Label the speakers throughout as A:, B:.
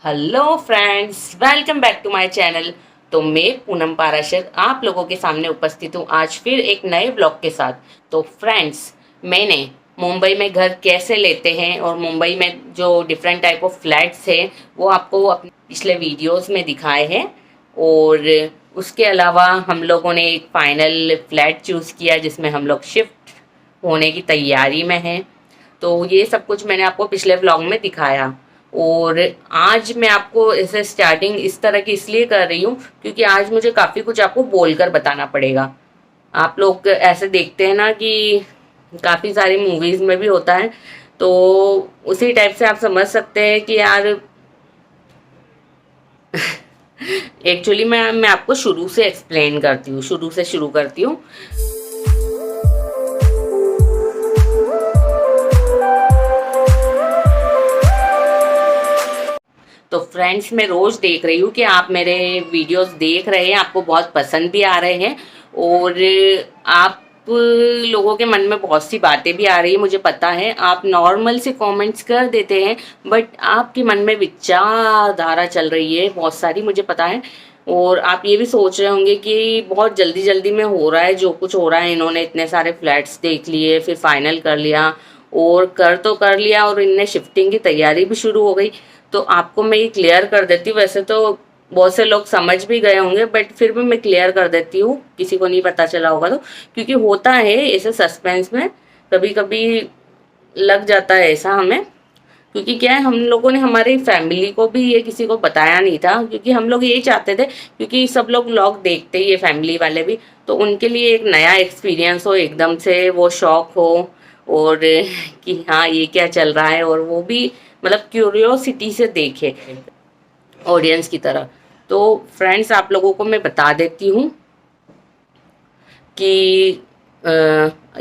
A: Hello friends, welcome back to my channel. तो मैं पूनम पाराशर आप लोगों के सामने उपस्थित हूँ आज फिर एक नए ब्लॉग के साथ। तो फ्रेंड्स, मैंने मुंबई में घर कैसे लेते हैं और मुंबई में जो डिफरेंट टाइप ऑफ फ्लैट्स हैं वो आपको अपने पिछले वीडियोस में दिखाए हैं। और उसके अलावा हम लोगों ने एक फाइनल फ्लैट चूज़ किया जिसमें हम लोग शिफ्ट होने की तैयारी में हैं। तो ये सब कुछ मैंने आपको पिछले व्लॉग में दिखाया। और आज मैं आपको इसे स्टार्टिंग इस तरह की इसलिए कर रही हूँ क्योंकि आज मुझे काफ़ी कुछ आपको बोलकर बताना पड़ेगा। आप लोग ऐसे देखते हैं ना कि काफ़ी सारी मूवीज़ में भी होता है, तो उसी टाइप से आप समझ सकते हैं कि यार एक्चुअली मैं आपको शुरू से एक्सप्लेन करती हूँ, शुरू से शुरू करती हूँ। तो फ्रेंड्स, मैं रोज़ देख रही हूँ कि आप मेरे वीडियोस देख रहे हैं, आपको बहुत पसंद भी आ रहे हैं और आप लोगों के मन में बहुत सी बातें भी आ रही है। मुझे पता है आप नॉर्मल से कमेंट्स कर देते हैं, बट आपके मन में विचारधारा चल रही है बहुत सारी, मुझे पता है। और आप ये भी सोच रहे होंगे कि बहुत जल्दी जल्दी में हो रहा है जो कुछ हो रहा है, इन्होंने इतने सारे फ्लैट्स देख लिए फिर फाइनल कर लिया और कर तो कर लिया और इनने शिफ्टिंग की तैयारी भी शुरू हो गई। तो आपको मैं ये क्लियर कर देती हूँ। वैसे तो बहुत से लोग समझ भी गए होंगे, बट फिर भी मैं क्लियर कर देती हूँ, किसी को नहीं पता चला होगा तो। क्योंकि होता है ऐसे सस्पेंस में कभी कभी लग जाता है ऐसा हमें। क्योंकि क्या है, हम लोगों ने हमारी फैमिली को भी ये किसी को बताया नहीं था, क्योंकि हम लोग यही चाहते थे, क्योंकि सब लोग व्लॉग देखते ही है फैमिली वाले भी, तो उनके लिए एक नया एक्सपीरियंस हो, एकदम से वो शौक हो और कि हाँ ये क्या चल रहा है, और वो भी मतलब क्यूरियोसिटी से देखे ऑडियंस की तरह। तो फ्रेंड्स, आप लोगों को मैं बता देती हूँ कि अ,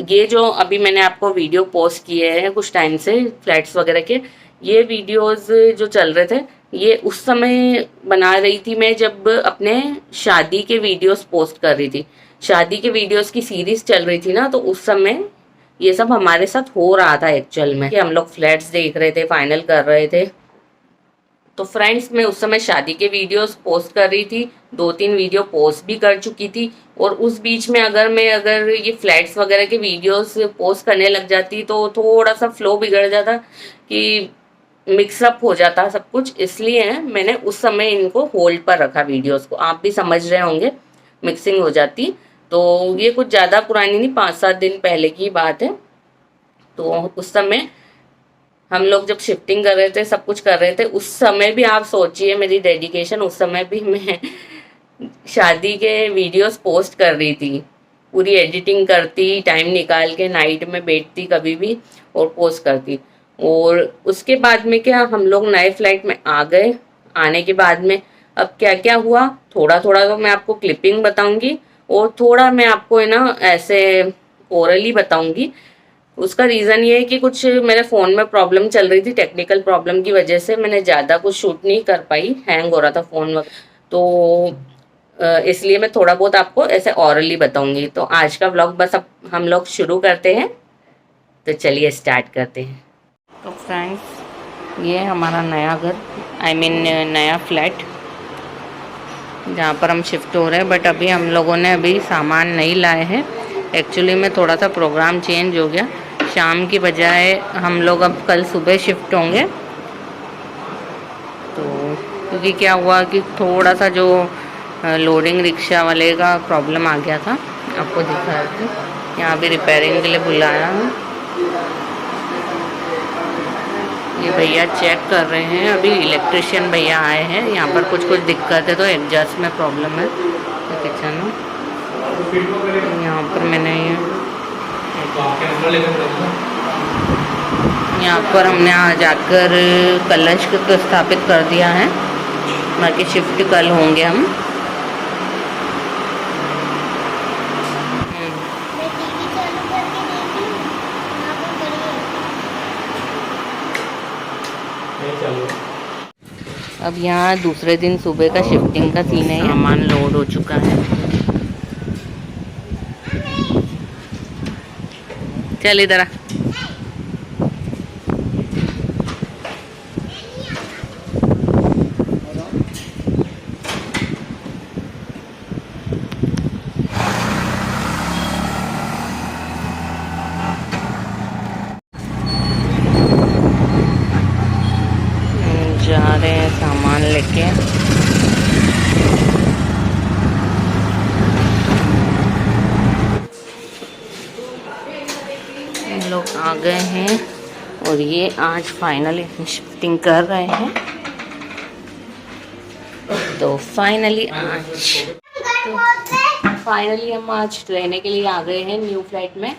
A: ये जो अभी मैंने आपको वीडियो पोस्ट किए हैं कुछ टाइम से फ्लैट्स वगैरह के, ये वीडियोस जो चल रहे थे ये उस समय बना रही थी मैं जब अपने शादी के वीडियोस पोस्ट कर रही थी। शादी के वीडियोस की सीरीज चल रही थी ना, तो उस समय ये सब हमारे साथ हो रहा था एक्चुअल में, कि हम लोग फ्लैट्स देख रहे थे, फाइनल कर रहे थे। तो फ्रेंड्स, मैं उस समय शादी के वीडियोस पोस्ट कर रही थी, 2-3 वीडियो पोस्ट भी कर चुकी थी। और उस बीच में अगर ये फ्लैट्स वगैरह के वीडियोस पोस्ट करने लग जाती तो थोड़ा सा फ्लो बिगड़ जाता, कि मिक्सअप हो जाता सब कुछ। इसलिए मैंने उस समय इनको होल्ड पर रखा वीडियोस को, आप भी समझ रहे होंगे मिक्सिंग हो जाती। तो ये कुछ ज़्यादा पुरानी नहीं, 5-7 दिन पहले की बात है। तो उस समय हम लोग जब शिफ्टिंग कर रहे थे, सब कुछ कर रहे थे, उस समय भी आप सोचिए मेरी डेडिकेशन, उस समय भी मैं शादी के वीडियोस पोस्ट कर रही थी, पूरी एडिटिंग करती, टाइम निकाल के नाइट में बैठती कभी भी और पोस्ट करती। और उसके बाद में क्या, हम लोग नए फ्लाइट में आ गए। आने के बाद में अब क्या क्या हुआ, थोड़ा थोड़ा तो मैं आपको क्लिपिंग बताऊंगी और थोड़ा मैं आपको है ना ऐसे ओरली बताऊंगी। उसका रीज़न ये है कि कुछ मेरे फ़ोन में प्रॉब्लम चल रही थी, टेक्निकल प्रॉब्लम की वजह से मैंने ज़्यादा कुछ शूट नहीं कर पाई, हैंग हो रहा था फ़ोन वगैरह। तो इसलिए मैं थोड़ा बहुत आपको ऐसे ऑरली बताऊंगी। तो आज का व्लॉग बस अब हम लोग शुरू करते हैं, तो चलिए स्टार्ट करते हैं। तो फ्रेंड्स, ये हमारा नया घर, आई मीन नया फ्लैट जहाँ पर हम शिफ्ट हो रहे हैं। बट अभी हम लोगों ने अभी सामान नहीं लाए हैं। एक्चुअली में थोड़ा सा प्रोग्राम चेंज हो गया, शाम की बजाय हम लोग अब कल सुबह शिफ्ट होंगे। तो क्योंकि क्या हुआ कि थोड़ा सा जो लोडिंग रिक्शा वाले का प्रॉब्लम आ गया था, आपको दिखा रही थी, यहाँ भी रिपेयरिंग के लिए बुलाया है। ये भैया चेक कर रहे हैं, अभी इलेक्ट्रिशियन भैया आए हैं। यहाँ पर कुछ दिक्कत है, तो एडजस्ट में प्रॉब्लम है किचन में। यहाँ पर मैंने यहाँ पर हमने आ जाकर कलश को स्थापित कर दिया है, बाकी शिफ्ट कल होंगे हम। अब यहाँ दूसरे दिन सुबह का शिफ्टिंग का सीन है, सामान लोड हो चुका है। चल इधर आ। जा रहे हैं सामान लेके। हम लोग आ गए हैं और ये आज फाइनली शिफ्टिंग कर रहे हैं। तो फाइनली हम आज रहने के लिए आ गए हैं न्यू फ्लैट में। ये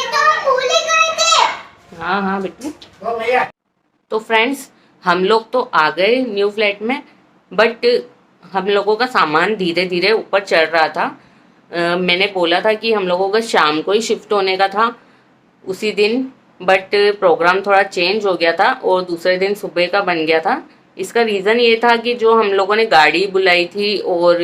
A: तो हम भूल ही गए थे। हाँ बेटू। तो फ्रेंड्स, हम लोग तो आ गए न्यू फ्लैट में, बट हम लोगों का सामान धीरे धीरे ऊपर चढ़ रहा था। मैंने बोला था कि हम लोगों का शाम को ही शिफ्ट होने का था उसी दिन, बट प्रोग्राम थोड़ा चेंज हो गया था और दूसरे दिन सुबह का बन गया था। इसका रीज़न ये था कि जो हम लोगों ने गाड़ी बुलाई थी और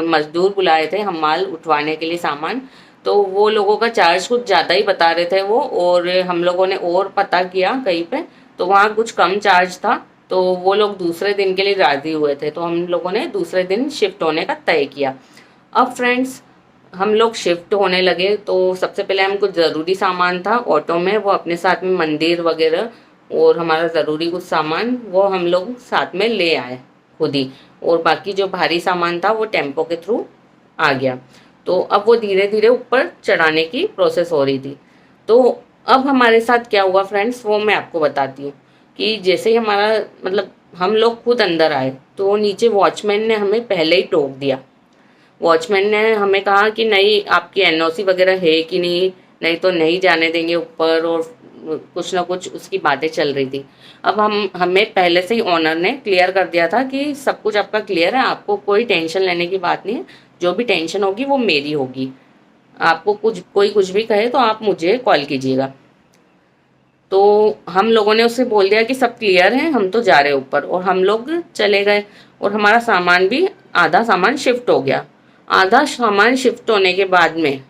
A: मजदूर बुलाए थे हमाल उठवाने के लिए सामान, तो वो लोगों का चार्ज कुछ ज़्यादा ही बता रहे थे वो। और हम लोगों ने और पता किया कहीं पे, तो वहाँ कुछ कम चार्ज था, तो वो लोग दूसरे दिन के लिए राज़ी हुए थे। तो हम लोगों ने दूसरे दिन शिफ्ट होने का तय किया। अब फ्रेंड्स, हम लोग शिफ्ट होने लगे तो सबसे पहले हम कुछ ज़रूरी सामान था ऑटो में, वो अपने साथ में मंदिर वगैरह और हमारा ज़रूरी कुछ सामान वो हम लोग साथ में ले आए खुद ही, और बाकी जो भारी सामान था वो टेम्पो के थ्रू आ गया। तो अब वो धीरे धीरे ऊपर चढ़ाने की प्रोसेस हो रही थी। तो अब हमारे साथ क्या हुआ फ्रेंड्स, वो मैं आपको बताती हूँ। कि जैसे ही हमारा मतलब हम लोग खुद अंदर आए तो नीचे वॉचमैन ने हमें पहले ही टोक दिया। वॉचमैन ने हमें कहा कि नहीं, आपकी एनओसी वगैरह है कि नहीं तो नहीं जाने देंगे ऊपर, और कुछ ना कुछ उसकी बातें चल रही थी। अब हमें पहले से ही ओनर ने क्लियर कर दिया था कि सब कुछ आपका क्लियर है, आपको कोई टेंशन लेने की बात नहीं है, जो भी टेंशन होगी वो मेरी होगी, आपको कोई कुछ भी कहे तो आप मुझे कॉल कीजिएगा। तो हम लोगों ने उससे बोल दिया कि सब क्लियर है, हम तो जा रहे हैं ऊपर, और हम लोग चले गए। और हमारा सामान भी, आधा सामान शिफ्ट हो गया। आधा सामान शिफ्ट होने के बाद में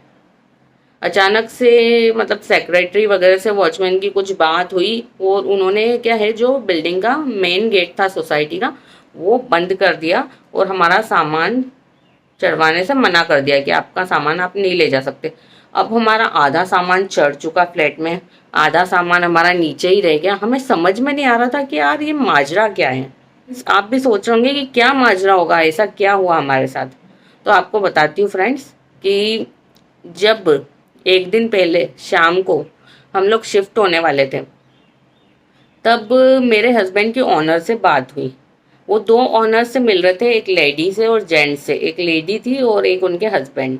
A: अचानक से मतलब सेक्रेटरी वगैरह से वॉचमैन की कुछ बात हुई, और उन्होंने क्या है, जो बिल्डिंग का मेन गेट था सोसाइटी का वो बंद कर दिया और हमारा सामान चढ़वाने से मना कर दिया कि आपका सामान आप नहीं ले जा सकते। अब हमारा आधा सामान चढ़ चुका फ्लैट में, आधा सामान हमारा नीचे ही रह गया। हमें समझ में नहीं आ रहा था कि यार ये माजरा क्या है। आप भी सोच रहे होंगे कि क्या माजरा होगा, ऐसा क्या हुआ हमारे साथ। तो आपको बताती हूँ फ्रेंड्स कि जब एक दिन पहले शाम को हम लोग शिफ्ट होने वाले थे, तब मेरे हस्बैंड की ऑनर से बात हुई। वो दो ऑनर से मिल रहे थे, एक लेडी से और जेंट्स से। एक लेडी थी और एक उनके हस्बैंड।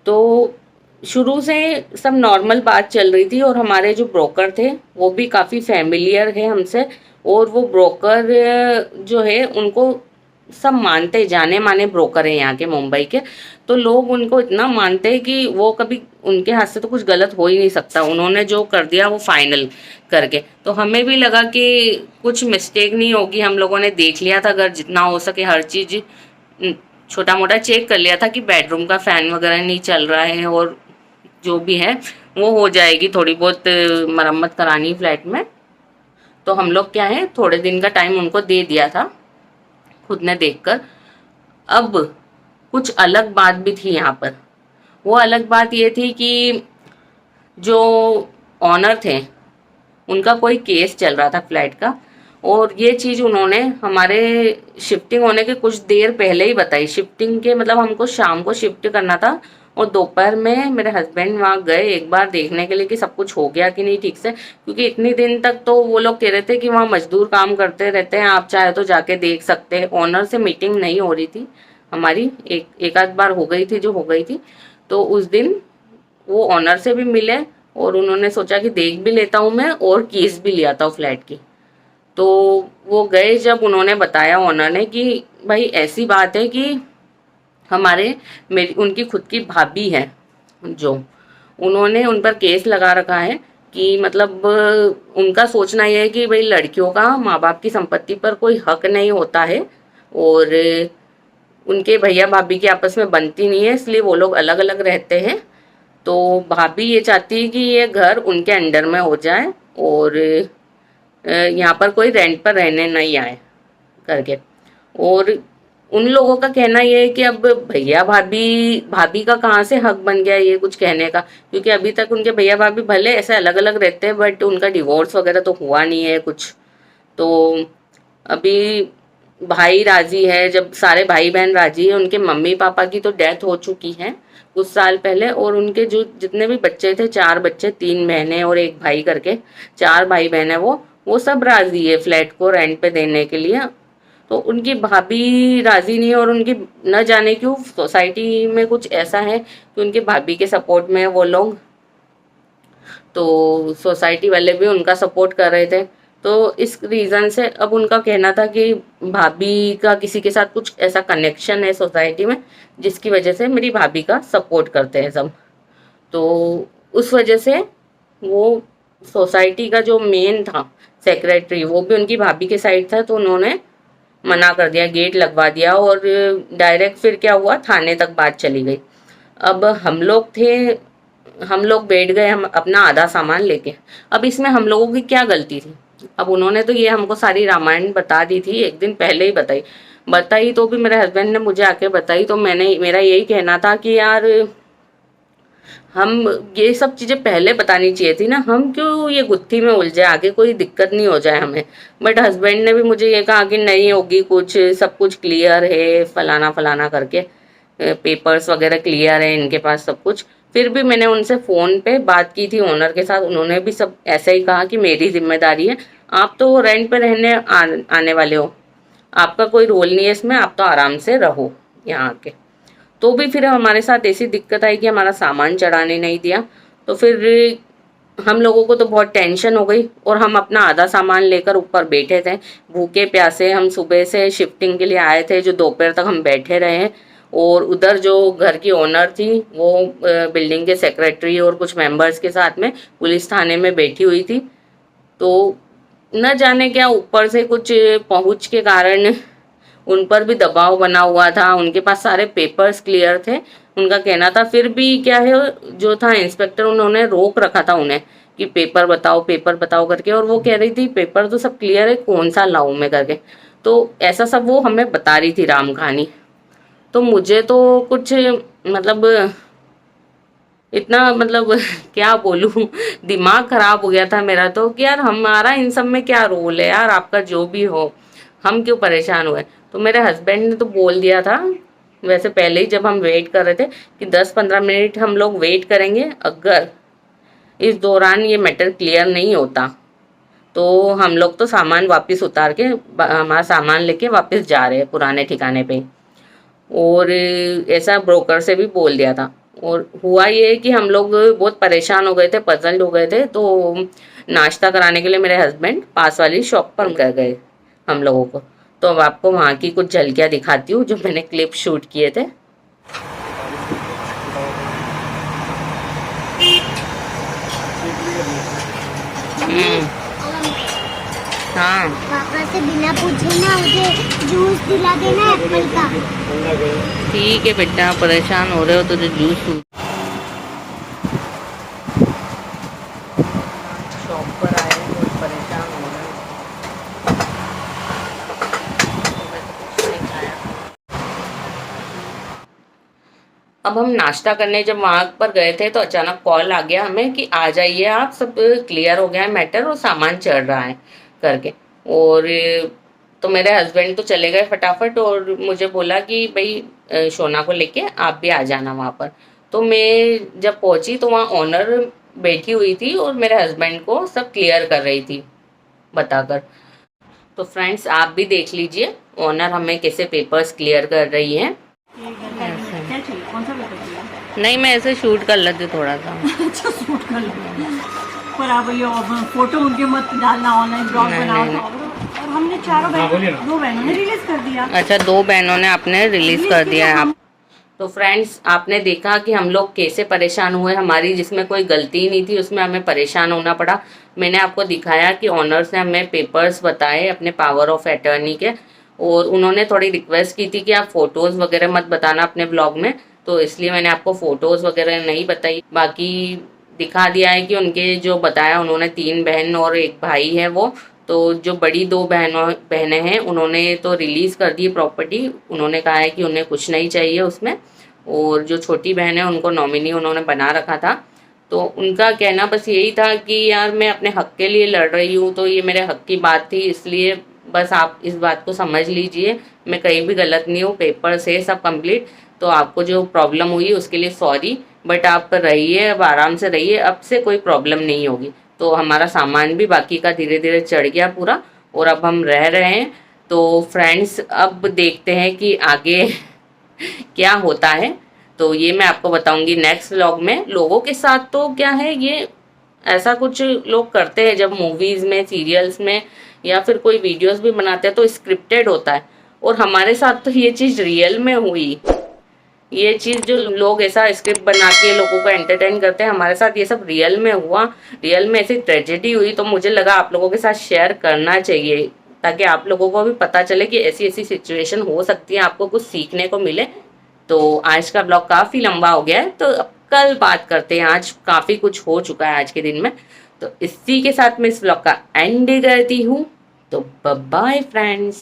A: तो शुरू से सब नॉर्मल बात चल रही थी, और हमारे जो ब्रोकर थे वो भी काफ़ी फैमिलियर है हमसे, और वो ब्रोकर जो है उनको सब मानते, जाने माने ब्रोकर हैं यहाँ के मुंबई के। तो लोग उनको इतना मानते हैं कि वो कभी, उनके हाथ से तो कुछ गलत हो ही नहीं सकता। उन्होंने जो कर दिया वो फाइनल करके, तो हमें भी लगा कि कुछ मिस्टेक नहीं होगी। हम लोगों ने देख लिया था, अगर जितना हो सके हर चीज़ छोटा मोटा चेक कर लिया था कि बेडरूम का फ़ैन वगैरह नहीं चल रहा है, और जो भी है वो हो जाएगी, थोड़ी बहुत मरम्मत करानी फ्लैट में। तो हम लोग क्या है, थोड़े दिन का टाइम उनको दे दिया था खुद ने देखकर। अब कुछ अलग बात भी थी यहाँ पर। वो अलग बात ये थी कि जो ऑनर थे उनका कोई केस चल रहा था फ्लैट का, और ये चीज़ उन्होंने हमारे शिफ्टिंग होने के कुछ देर पहले ही बताई। शिफ्टिंग के मतलब हमको शाम को शिफ्ट करना था, और दोपहर में मेरे हस्बैंड वहाँ गए एक बार देखने के लिए कि सब कुछ हो गया कि नहीं ठीक से, क्योंकि इतनी दिन तक तो वो लोग कह रहे थे कि वहाँ मजदूर काम करते रहते हैं, आप चाहे तो जाके देख सकते हैं। ऑनर से मीटिंग नहीं हो रही थी हमारी, एक आध बार हो गई थी जो हो गई थी। तो उस दिन वो ऑनर से भी मिले, और उन्होंने सोचा कि देख भी लेता हूँ मैं और कीज भी ले आता हूँ फ्लैट की। तो वो गए, जब उन्होंने बताया ऑनर ने कि भाई ऐसी बात है कि मेरी उनकी खुद की भाभी है, जो उन्होंने उन पर केस लगा रखा है कि मतलब उनका सोचना यह है कि भाई लड़कियों का माँ बाप की संपत्ति पर कोई हक नहीं होता है, और उनके भैया भाभी की आपस में बनती नहीं है, इसलिए वो लोग अलग अलग रहते हैं। तो भाभी ये चाहती है कि ये घर उनके अंडर में हो जाए, और यहाँ पर कोई रेंट पर रहने नहीं आए करके। और उन लोगों का कहना ये है कि अब भैया भाभी का कहाँ से हक बन गया ये कुछ कहने का, क्योंकि अभी तक उनके भैया भाभी भले ऐसे अलग अलग रहते हैं, बट उनका डिवोर्स वगैरह तो हुआ नहीं है कुछ। तो अभी भाई राजी है, जब सारे भाई बहन राजी है। उनके मम्मी पापा की तो डेथ हो चुकी है कुछ साल पहले, और उनके जो जितने भी बच्चे थे, 4 बच्चे, 3 बहनें और एक भाई करके 4 भाई बहन है, वो सब राजी है फ्लैट को रेंट पे देने के लिए। तो उनकी भाभी राजी नहीं है, और उनकी न जाने क्यों सोसाइटी में कुछ ऐसा है कि उनकी भाभी के सपोर्ट में है वो लोग, तो सोसाइटी वाले भी उनका सपोर्ट कर रहे थे। तो इस रीज़न से अब उनका कहना था कि भाभी का किसी के साथ कुछ ऐसा कनेक्शन है सोसाइटी में, जिसकी वजह से मेरी भाभी का सपोर्ट करते हैं सब। तो उस वजह से वो सोसाइटी का जो मेन था सेक्रेटरी, वो भी उनकी भाभी के साइड था, तो उन्होंने मना कर दिया, गेट लगवा दिया, और डायरेक्ट फिर क्या हुआ, थाने तक बात चली गई। अब हम लोग थे, हम लोग बैठ गए, हम अपना आधा सामान लेके। अब इसमें हम लोगों की क्या गलती थी? अब उन्होंने तो ये हमको सारी रामायण बता दी थी, एक दिन पहले ही बताई तो भी मेरे हस्बैंड ने मुझे आके बताई। तो मेरा यही कहना था कि यार हम ये सब चीजें पहले बतानी चाहिए थी ना, हम क्यों ये गुत्थी में उलझे, आगे कोई दिक्कत नहीं हो जाए हमें। बट हस्बैंड ने भी मुझे ये कहा कि नहीं होगी कुछ, सब कुछ क्लियर है, फलाना फलाना करके, पेपर्स वगैरह क्लियर है इनके पास सब कुछ। फिर भी मैंने उनसे फोन पे बात की थी ओनर के साथ, उन्होंने भी सब ऐसे ही कहा कि मेरी जिम्मेदारी है, आप तो रेंट पे रहने आने वाले हो, आपका कोई रोल नहीं है इसमें, आप तो आराम से रहो यहाँ आके। तो भी फिर हमारे साथ ऐसी दिक्कत आई कि हमारा सामान चढ़ाने नहीं दिया। तो फिर हम लोगों को तो बहुत टेंशन हो गई, और हम अपना आधा सामान लेकर ऊपर बैठे थे भूखे प्यासे। हम सुबह से शिफ्टिंग के लिए आए थे, जो दोपहर तक हम बैठे रहे। और उधर जो घर की ओनर थी वो बिल्डिंग के सेक्रेटरी और कुछ मेंबर्स के साथ में पुलिस थाने में बैठी हुई थी। तो न जाने क्या ऊपर से कुछ पहुंच के कारण उन पर भी दबाव बना हुआ था, उनके पास सारे पेपर्स क्लियर थे उनका कहना था। फिर भी क्या है, जो था इंस्पेक्टर, उन्होंने रोक रखा था उन्हें कि पेपर बताओ करके, और वो कह रही थी पेपर तो सब क्लियर है, कौन सा लाऊं मैं करके। तो ऐसा सब वो हमें बता रही थी राम कहानी। तो मुझे तो कुछ मतलब इतना मतलब क्या बोलूं, दिमाग खराब हो गया था मेरा तो कि यार हमारा इन सब में क्या रोल है यार, आपका जो भी हो, हम क्यों परेशान हुए। तो मेरे हस्बैंड ने तो बोल दिया था वैसे पहले ही, जब हम वेट कर रहे थे, कि 10-15 मिनट हम लोग वेट करेंगे, अगर इस दौरान ये मैटर क्लियर नहीं होता तो हम लोग तो सामान वापस उतार के, हमारा सामान लेके वापस जा रहे हैं पुराने ठिकाने पे। और ऐसा ब्रोकर से भी बोल दिया था। और हुआ ये कि हम लोग बहुत परेशान हो गए थे, पजल्ड हो गए थे। तो नाश्ता कराने के लिए मेरे हस्बैंड पास वाली शॉप पर कर गए हम लोगों को। तो अब आपको वहाँ की कुछ झलकियाँ दिखाती हूँ जो मैंने क्लिप शूट किए थे। हाँ,
B: पापा से बिना पूछे ना मुझे जूस दिला देना एप्पल का।
A: ठीक है बेटा, परेशान हो रहे हो तो जो जूस शॉप पर आए हैं, बहुत परेशान हो रहे हैं। अब हम नाश्ता करने जब वहां पर गए थे तो अचानक कॉल आ गया हमें कि आ जाइए आप, सब क्लियर हो गया है मैटर और सामान चढ़ रहा है करके। और तो मेरे हस्बैंड तो चले गए फटाफट, और मुझे बोला कि भाई शोना को लेके आप भी आ जाना वहाँ पर। तो मैं जब पहुंची तो वहाँ ओनर बैठी हुई थी और मेरे हस्बैंड को सब क्लियर कर रही थी बताकर। तो फ्रेंड्स आप भी देख लीजिए ओनर हमें कैसे पेपर्स क्लियर कर रही है।
B: कौन सा पेपर चाहिए?
A: नहीं, मैं ऐसे शूट कर लेती हूँ थोड़ा सा।
B: अच्छा शूट कर लो, पर आप ये फोटो उनके मत डालना, ऑनलाइन ब्लॉग बनाओ। और हमने चारों बहनों, 2 बहनों ने रिलीज कर दिया।
A: अच्छा, 2 बहनों ने आपने रिलीज कर दिया है आप। तो फ्रेंड्स आपने देखा कि हम लोग कैसे परेशान हुए, हमारी जिसमें कोई गलती नहीं थी उसमें हमें परेशान होना पड़ा। मैंने आपको दिखाया कि ऑनर्स ने हमें पेपर्स बताए अपने पावर ऑफ अटर्नी के, और उन्होंने थोड़ी रिक्वेस्ट की थी कि आप फोटोज वगैरह मत बताना अपने ब्लॉग में, तो इसलिए मैंने आपको फोटोज वगैरह नहीं बताई। बाकी दिखा दिया है कि उनके जो बताया, उन्होंने 3 बहन और एक भाई है वो। तो जो बड़ी 2 बहनें हैं उन्होंने तो रिलीज कर दी प्रॉपर्टी, उन्होंने कहा है कि उन्हें कुछ नहीं चाहिए उसमें। और जो छोटी बहन है उनको नॉमिनी उन्होंने बना रखा था। तो उनका कहना बस यही था कि यार मैं अपने हक के लिए लड़ रही हूँ, तो ये मेरे हक की बात थी, इसलिए बस आप इस बात को समझ लीजिए, मैं कहीं भी गलत नहीं हूँ, पेपर से सब कंप्लीट। तो आपको जो प्रॉब्लम हुई उसके लिए सॉरी, बट आप रहिए, अब आराम से रहिए, अब से कोई प्रॉब्लम नहीं होगी। तो हमारा सामान भी बाकी का धीरे धीरे चढ़ गया पूरा, और अब हम रह रहे हैं। तो फ्रेंड्स अब देखते हैं कि आगे क्या होता है, तो ये मैं आपको बताऊंगी नेक्स्ट व्लॉग में। लोगों के साथ तो क्या है, ये ऐसा कुछ लोग करते हैं जब मूवीज में, सीरियल्स में या फिर कोई वीडियोस भी बनाते हैं तो स्क्रिप्टेड होता है, और हमारे साथ तो ये चीज रियल में हुई। ये चीज जो लोग ऐसा स्क्रिप्ट बना के लोगों को एंटरटेन करते हैं, हमारे साथ ये सब रियल में हुआ, रियल में ऐसी ट्रेजेडी हुई। तो मुझे लगा आप लोगों के साथ शेयर करना चाहिए, ताकि आप लोगों को भी पता चले कि ऐसी ऐसी सिचुएशन हो सकती है, आपको कुछ सीखने को मिले। तो आज का ब्लॉग काफी लंबा हो गया है, तो अब कल बात करते हैं। आज काफी कुछ हो चुका है आज के दिन में, तो इसी के साथ मैं इस ब्लॉग का एंड करती हूँ। तो बाय फ्रेंड्स।